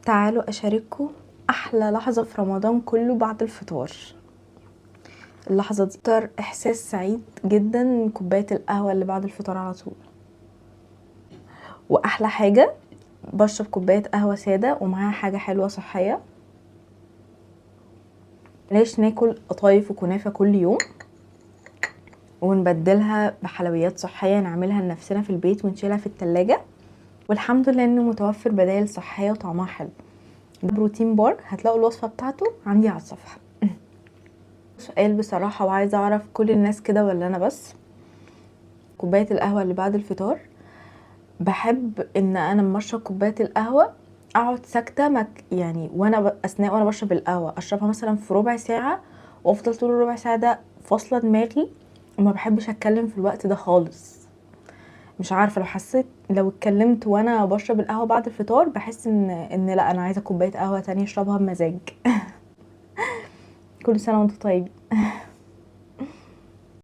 تعالوا اشارككم احلى لحظه في رمضان كله بعد الفطار. اللحظه دي اكتر احساس سعيد جدا من كوبايه القهوه اللي بعد الفطار على طول. واحلى حاجه بشرب كوبايه قهوه ساده ومعاها حاجه حلوه صحيه. ليش ناكل قطايف وكنافه كل يوم ونبدلها بحلويات صحيه نعملها لنفسنا في البيت ونشيلها في التلاجة، والحمد لله انه متوفر بدائل صحيه وطعمها حلو. ده بروتين بار، هتلاقوا الوصفه بتاعته عندي على الصفحه. سؤال بصراحه وعايزه اعرف كل الناس كده ولا انا بس. كوبايه القهوه اللي بعد الفطار بحب ان انا لما اشرب كوبايه القهوه اقعد ساكته يعني اثناء وانا بشرب القهوه اشربها مثلا في ربع ساعه، وافضل طول الربع ساعه ده فاصله دماغي وما بحبش اتكلم في الوقت ده خالص. مش عارفه، لو اتكلمت وانا بشرب القهوه بعد الفطار بحس ان لا، انا عايزه كوبايه قهوه تانية اشربها بمزاج. كل سنه وانتم طيبين.